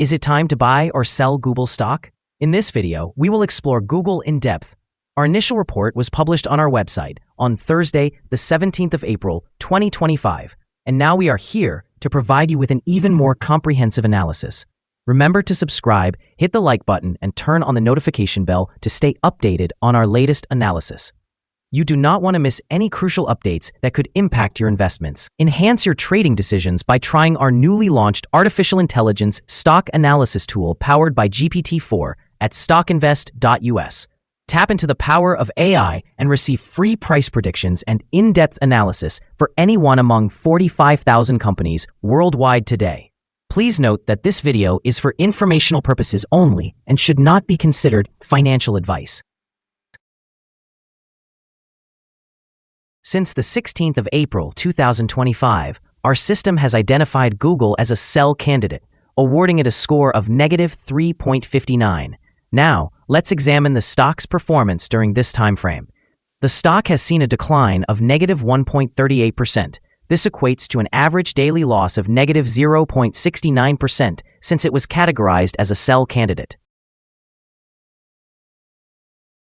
Is it time to buy or sell Google stock? In this video, we will explore Google in depth. Our initial report was published on our website on Thursday, the 17th of April, 2025, and now we are here to provide you with an even more comprehensive analysis. Remember to subscribe, hit the like button, and turn on the notification bell to stay updated on our latest analysis. You do not want to miss any crucial updates that could impact your investments. Enhance your trading decisions by trying our newly launched artificial intelligence stock analysis tool powered by GPT-4 at StockInvest.us. Tap into the power of AI and receive free price predictions and in-depth analysis for any one among 45,000 companies worldwide today. Please note that this video is for informational purposes only and should not be considered financial advice. Since the 16th of April 2025, our system has identified Google as a sell candidate, awarding it a score of -3.59. Now, let's examine the stock's performance during this time frame. The stock has seen a decline of -1.38%. This equates to an average daily loss of -0.69% since it was categorized as a sell candidate.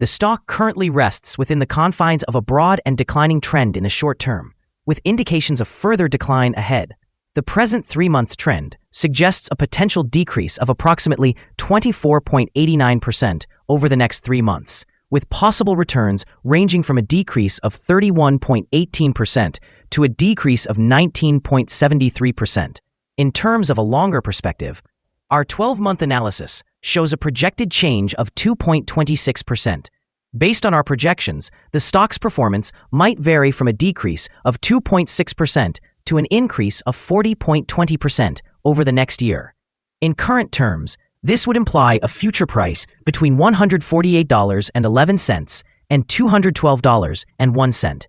The stock currently rests within the confines of a broad and declining trend in the short term, with indications of further decline ahead. The present 3-month trend suggests a potential decrease of approximately 24.89% over the next 3 months, with possible returns ranging from a decrease of 31.18% to a decrease of 19.73%. In terms of a longer perspective, our 12-month analysis shows a projected change of 2.26%. Based on our projections, the stock's performance might vary from a decrease of 2.6% to an increase of 40.20% over the next year. In current terms, this would imply a future price between $148.11 and $212.01.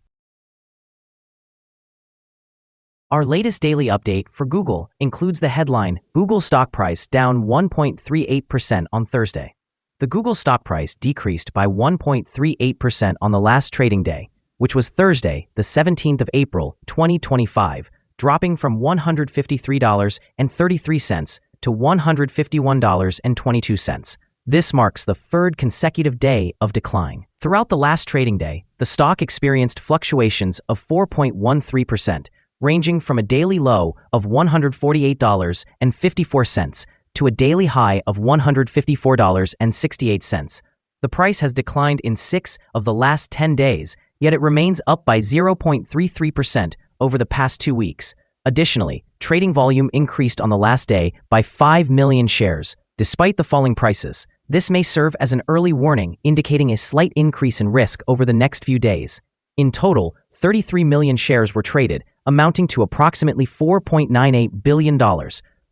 Our latest daily update for Google includes the headline, Google stock price down 1.38% on Thursday. The Google stock price decreased by 1.38% on the last trading day, which was Thursday, the 17th of April, 2025, dropping from $153.33 to $151.22. This marks the third consecutive day of decline. Throughout the last trading day, the stock experienced fluctuations of 4.13%, ranging from a daily low of $148.54 to a daily high of $154.68. The price has declined in 6 of the last 10 days, yet it remains up by 0.33% over the past 2 weeks. Additionally, trading volume increased on the last day by 5 million shares. Despite the falling prices, this may serve as an early warning indicating a slight increase in risk over the next few days. In total, 33 million shares were traded, amounting to approximately $4.98 billion.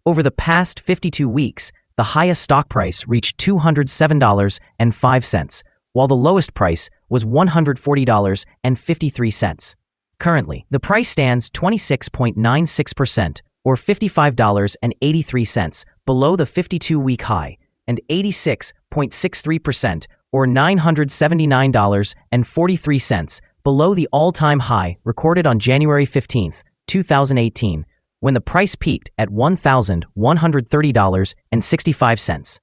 Over the past 52 weeks, the highest stock price reached $207.05, while the lowest price was $140.53. Currently, the price stands 26.96% or $55.83 below the 52-week high and 86.63% or $979.43 below the all-time high recorded on January 15, 2018, when the price peaked at $1,130.65.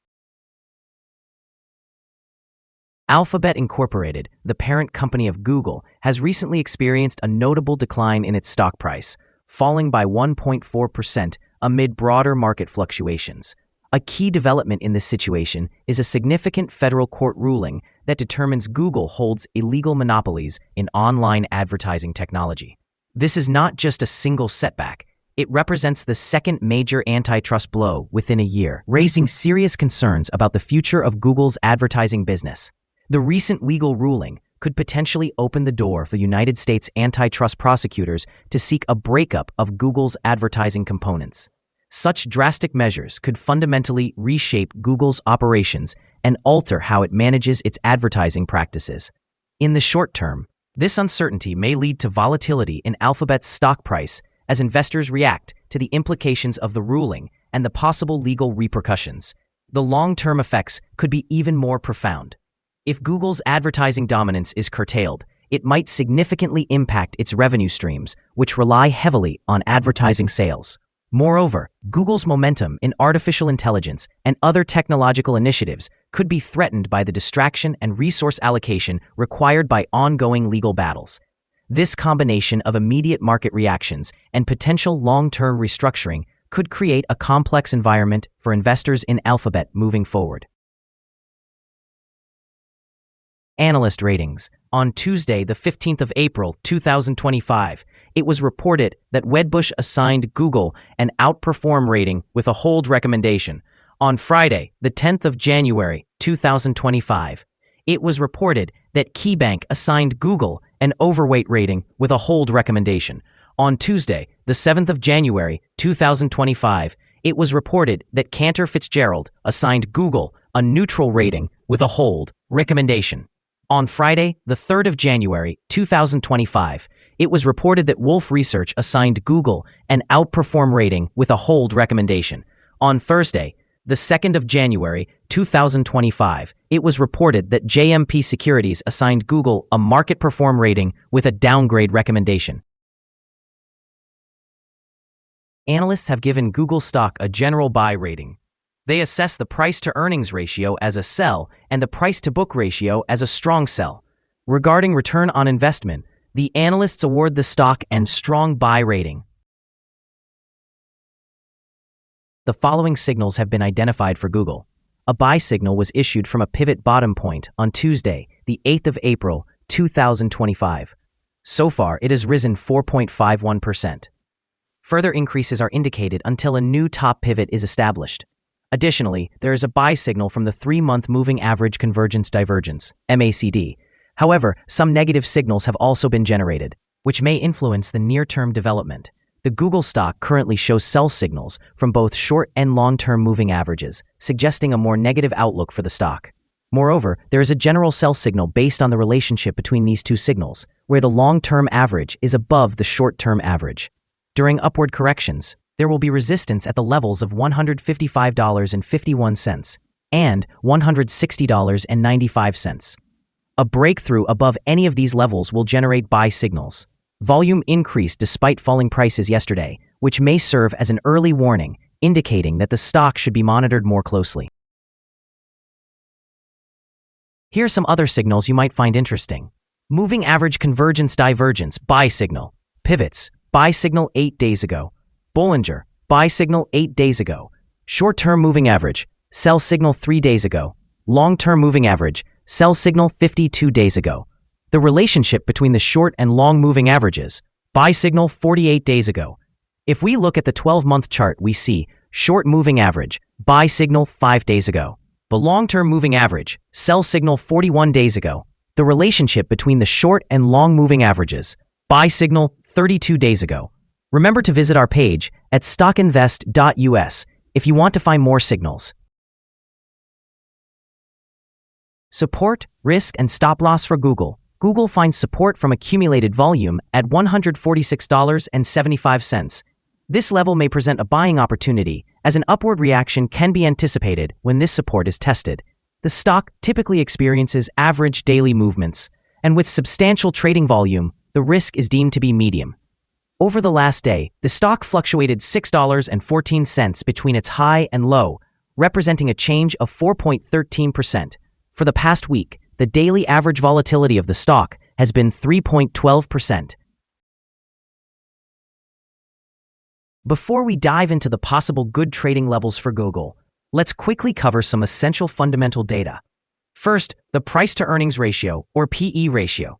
Alphabet Incorporated, the parent company of Google, has recently experienced a notable decline in its stock price, falling by 1.4% amid broader market fluctuations. A key development in this situation is a significant federal court ruling that determines Google holds illegal monopolies in online advertising technology. This is not just a single setback. It represents the second major antitrust blow within a year, raising serious concerns about the future of Google's advertising business. The recent legal ruling could potentially open the door for United States antitrust prosecutors to seek a breakup of Google's advertising components. Such drastic measures could fundamentally reshape Google's operations and alter how it manages its advertising practices. In the short term, this uncertainty may lead to volatility in Alphabet's stock price as investors react to the implications of the ruling and the possible legal repercussions. The long-term effects could be even more profound. If Google's advertising dominance is curtailed, it might significantly impact its revenue streams, which rely heavily on advertising sales. Moreover, Google's momentum in artificial intelligence and other technological initiatives could be threatened by the distraction and resource allocation required by ongoing legal battles. This combination of immediate market reactions and potential long-term restructuring could create a complex environment for investors in Alphabet moving forward. Analyst ratings. On Tuesday, the 15th of April, 2025, it was reported that Wedbush assigned Google an outperform rating with a hold recommendation. On Friday, the 10th of January, 2025, it was reported that KeyBank assigned Google an overweight rating with a hold recommendation. On Tuesday, the 7th of January, 2025, it was reported that Cantor Fitzgerald assigned Google a neutral rating with a hold recommendation. On Friday, the 3rd of January, 2025, it was reported that Wolfe Research assigned Google an outperform rating with a hold recommendation. On Thursday, the 2nd of January, 2025, it was reported that JMP Securities assigned Google a market perform rating with a downgrade recommendation. Analysts have given Google stock a general buy rating. They assess the price-to-earnings ratio as a sell and the price-to-book ratio as a strong sell. Regarding return on investment, the analysts award the stock a strong buy rating. The following signals have been identified for Google. A buy signal was issued from a pivot bottom point on Tuesday, the 8th of April, 2025. So far, it has risen 4.51%. Further increases are indicated until a new top pivot is established. Additionally, there is a buy signal from the 3-month Moving Average Convergence Divergence, MACD. However, some negative signals have also been generated, which may influence the near-term development. The Google stock currently shows sell signals from both short and long-term moving averages, suggesting a more negative outlook for the stock. Moreover, there is a general sell signal based on the relationship between these two signals, where the long-term average is above the short-term average. During upward corrections, there will be resistance at the levels of $155.51 and $160.95. A breakthrough above any of these levels will generate buy signals. Volume increased despite falling prices yesterday, which may serve as an early warning, indicating that the stock should be monitored more closely. Here are some other signals you might find interesting. Moving Average Convergence Divergence, buy signal. Pivots, buy signal 8 days ago. Bollinger, buy signal 8 days ago. Short-term moving average, sell signal 3 days ago. Long-term moving average, sell signal 52 days ago. The relationship between the short and long moving averages, buy signal 48 days ago. If we look at the 12-month chart, we see short moving average, buy signal 5 days ago. The long-term moving average, sell signal 41 days ago. The relationship between the short and long moving averages, buy signal 32 days ago. Remember to visit our page at StockInvest.us if you want to find more signals. Support, risk, and stop loss for Google. Google finds support from accumulated volume at $146.75. This level may present a buying opportunity, as an upward reaction can be anticipated when this support is tested. The stock typically experiences average daily movements, and with substantial trading volume, the risk is deemed to be medium. Over the last day, the stock fluctuated $6.14 between its high and low, representing a change of 4.13%. For the past week, the daily average volatility of the stock has been 3.12%. Before we dive into the possible good trading levels for Google, let's quickly cover some essential fundamental data. First, the price-to-earnings ratio, or PE ratio.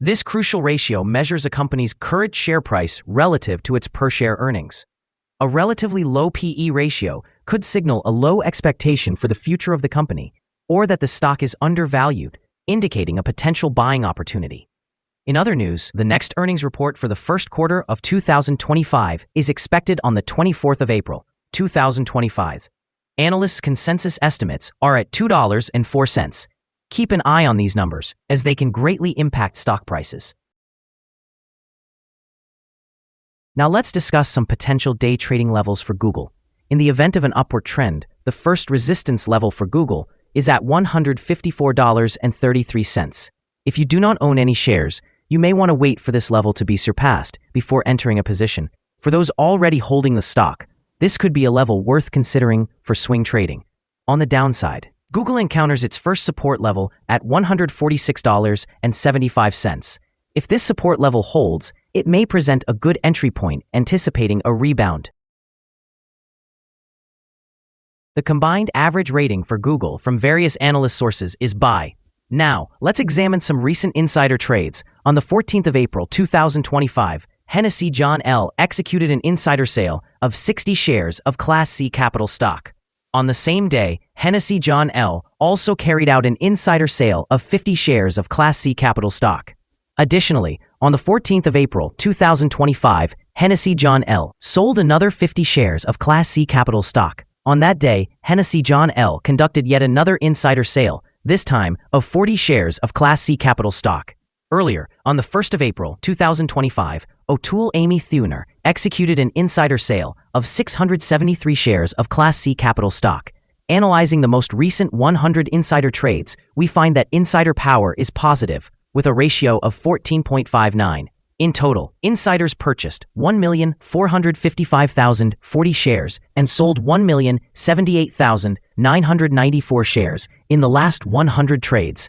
This crucial ratio measures a company's current share price relative to its per-share earnings. A relatively low PE ratio could signal a low expectation for the future of the company, or that the stock is undervalued, indicating a potential buying opportunity. In other news, the next earnings report for the first quarter of 2025 is expected on the 24th of April, 2025. Analysts' consensus estimates are at $2.04. Keep an eye on these numbers, as they can greatly impact stock prices. Now let's discuss some potential day trading levels for Google. In the event of an upward trend, the first resistance level for Google is at $154.33. If you do not own any shares, you may want to wait for this level to be surpassed before entering a position. For those already holding the stock, This could be a level worth considering for swing trading. On the downside, Google encounters its first support level at $146.75. If this support level holds, it may present a good entry point, anticipating a rebound. The combined average rating for Google from various analyst sources is buy. Now, let's examine some recent insider trades. On the 14th of April 2025, Hennessy John L. executed an insider sale of 60 shares of Class C capital stock. On the same day, Hennessy John L. also carried out an insider sale of 50 shares of Class C capital stock. Additionally, on the 14th of April 2025, Hennessy John L. sold another 50 shares of Class C capital stock. On that day, Hennessy John L. conducted yet another insider sale, this time of 40 shares of Class C capital stock. Earlier, on the 1st of April 2025, O'Toole Amy Theuner executed an insider sale of 673 shares of Class C capital stock. Analyzing the most recent 100 insider trades, we find that insider power is positive, with a ratio of 14.59. In total, insiders purchased 1,455,040 shares and sold 1,078,994 shares in the last 100 trades.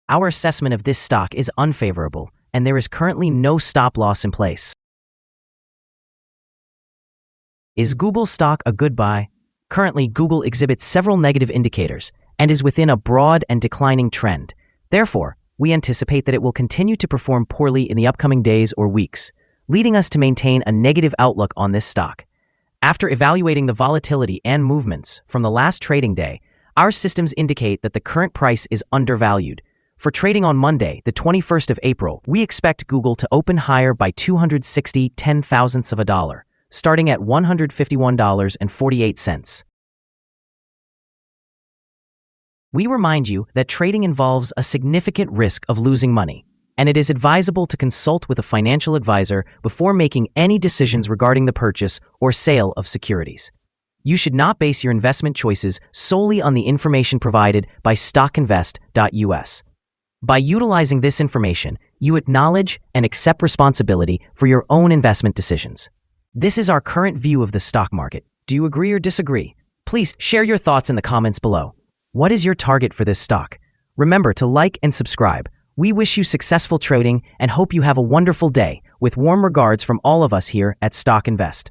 Our assessment of this stock is unfavorable, and there is currently no stop loss in place. Is Google stock a good buy? Currently, Google exhibits several negative indicators and is within a broad and declining trend. Therefore, we anticipate that it will continue to perform poorly in the upcoming days or weeks, leading us to maintain a negative outlook on this stock. After evaluating the volatility and movements from the last trading day, our systems indicate that the current price is undervalued. For trading on Monday, the 21st of April, we expect Google to open higher by 260/10,000ths of a dollar, starting at $151.48. We remind you that trading involves a significant risk of losing money, and it is advisable to consult with a financial advisor before making any decisions regarding the purchase or sale of securities. You should not base your investment choices solely on the information provided by StockInvest.us. By utilizing this information, you acknowledge and accept responsibility for your own investment decisions. This is our current view of the stock market. Do you agree or disagree? Please share your thoughts in the comments below. What is your target for this stock? Remember to like and subscribe. We wish you successful trading and hope you have a wonderful day. With warm regards from all of us here at Stock Invest.